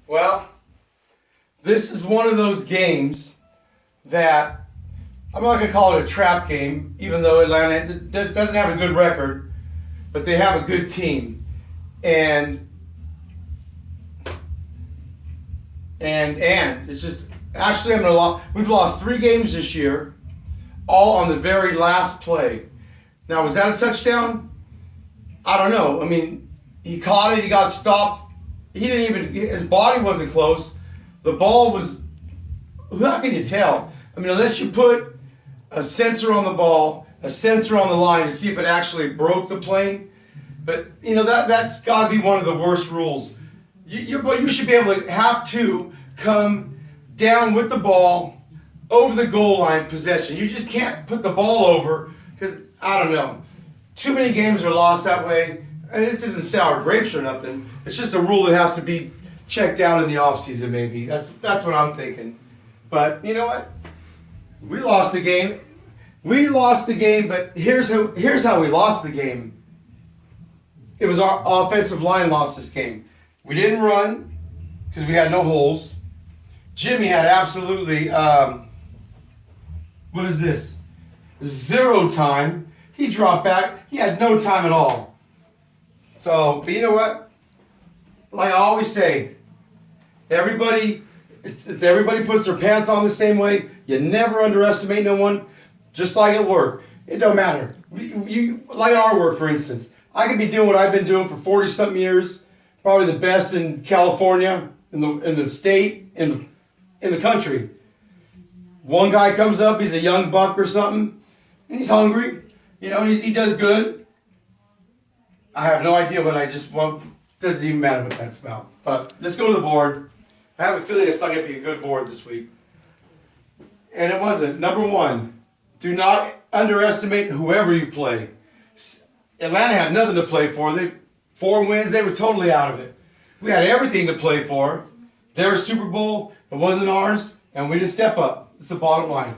Well, this is one of those games that I'm not going to call it a trap game, even though Atlanta doesn't have a good record, but they have a good team. And it's just actually we've lost 3 games this year, all on the very last play. Now, was that a touchdown? I don't know. I mean, he caught it, he got stopped. His body wasn't close. The ball was, how can you tell? I mean, unless you put a sensor on the ball, a sensor on the line to see if it actually broke the plane. But, that's got to be one of the worst rules. You should be able to have to come down with the ball over the goal line possession. You just can't put the ball over because, I don't know, too many games are lost that way. And this isn't sour grapes or nothing. It's just a rule that has to be checked out in the offseason maybe. That's what I'm thinking. But you know what? We lost the game. But here's how we lost the game. It was our offensive line lost this game. We didn't run because we had no holes. Jimmy had absolutely, what is this? 0 time. He dropped back. He had no time at all. So, but you know what? Like I always say, everybody puts their pants on the same way. You never underestimate no one. Just like at work. It don't matter. Like at our work, for instance. I could be doing what I've been doing for 40-something years. Probably the best in California, in the state, in the country. One guy comes up, he's a young buck or something, and he's hungry. He does good. I have no idea what doesn't even matter what that's about. But let's go to the board. I have a feeling it's not going to be a good board this week. And it wasn't. Number 1, do not underestimate whoever you play. Atlanta had nothing to play for. 4 wins, they were totally out of it. We had everything to play for. Their Super Bowl, it wasn't ours, and we didn't step up. It's the bottom line.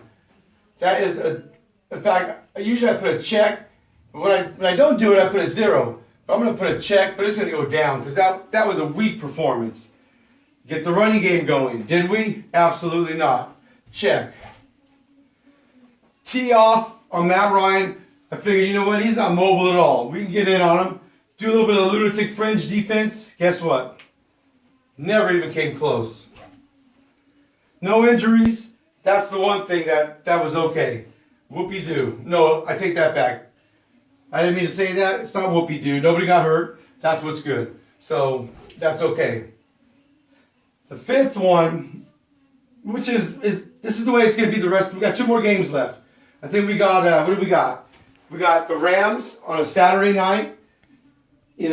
That is in fact, usually I put a check, but when I don't do it, I put a 0. But I'm going to put a check, but it's going to go down because that was a weak performance. Get the running game going. Did we? Absolutely not. Check. Tee off on Matt Ryan. I figured, you know what? He's not mobile at all. We can get in on him. Do a little bit of lunatic fringe defense. Guess what? Never even came close. No injuries. That's the one thing that was okay. Whoopie-doo. No, I take that back. I didn't mean to say that. It's not whoopie-doo. Nobody got hurt. That's what's good. So, that's okay. The 5th one, which is this is the way it's going to be the rest. We got 2 more games left. I think we got, what do we got? We got the Rams on a Saturday night. We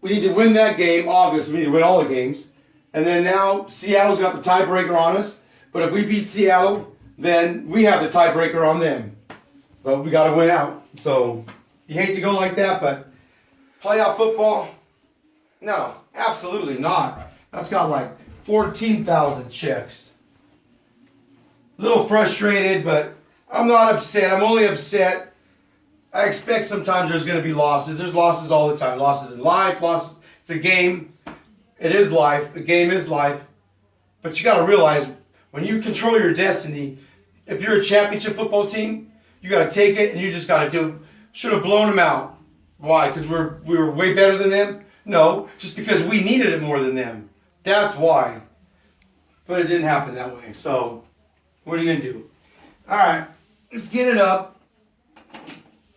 need to win that game. Obviously, we need to win all the games. And then now Seattle's got the tiebreaker on us. But if we beat Seattle, then we have the tiebreaker on them. But we got to win out. So you hate to go like that, but playoff football? No, absolutely not. That's got like 14,000 checks. A little frustrated, but I'm not upset. I'm only upset. I expect sometimes there's going to be losses. There's losses all the time. Losses in life, losses. It's a game. It is life. A game is life. But you got to realize, when you control your destiny, if you're a championship football team, you got to take it and you just got to should have blown them out. Why? Because we were way better than them? No, just because we needed it more than them. That's why. But it didn't happen that way. So, what are you going to do? All right, let's get it up.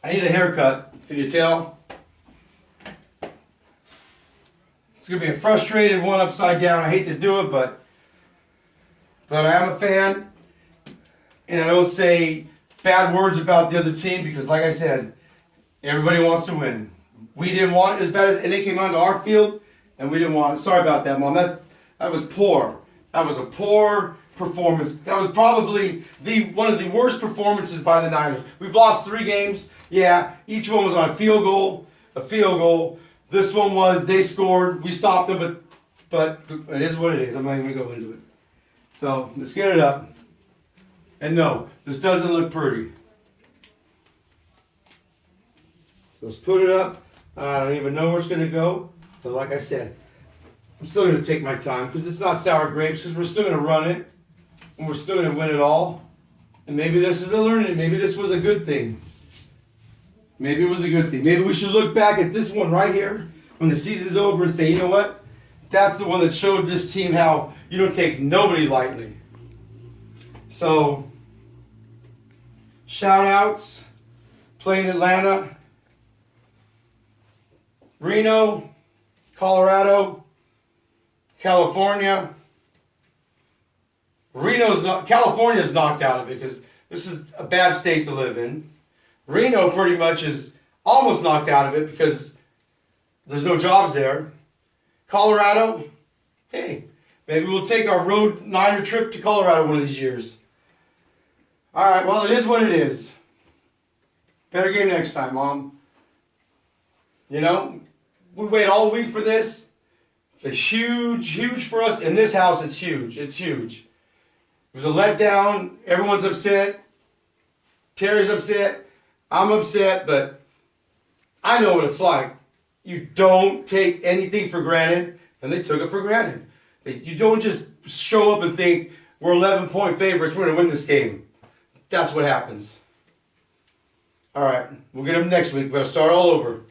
I need a haircut. Can you tell? It's going to be a frustrated one upside down. I hate to do it, but I am a fan. And I don't say bad words about the other team because, like I said, everybody wants to win. We didn't want it as bad as, and they came onto our field, and we didn't want it. Sorry about that, Mom. That was poor. That was a poor performance. That was probably one of the worst performances by the Niners. We've lost 3 games. Yeah, each one was on a field goal. This one was, they scored, we stopped them, but it is what it is. I'm not even going to go into it. So, let's get it up. And no, this doesn't look pretty. So let's put it up. I don't even know where it's going to go. But like I said, I'm still going to take my time because it's not sour grapes, because we're still going to run it and we're still going to win it all. And maybe this is a learning. Maybe this was a good thing. Maybe it was a good thing. Maybe we should look back at this one right here when the season's over and say, you know what? That's the one that showed this team how you don't take nobody lightly. So, shout outs, playing Atlanta, Reno, Colorado, California. California's knocked out of it because this is a bad state to live in. Reno pretty much is almost knocked out of it because there's no jobs there. Colorado, hey, maybe we'll take our road Niner trip to Colorado one of these years. All right, well, it is what it is. Better game next time, Mom. You know, we wait all week for this. It's a huge for us. In this house, it's huge. It's huge. It was a letdown. Everyone's upset. Terry's upset. I'm upset, but I know what it's like. You don't take anything for granted, and they took it for granted. You don't just show up and think, we're 11-point favorites, we're going to win this game. That's what happens. All right, we'll get them next week. We're going to start all over.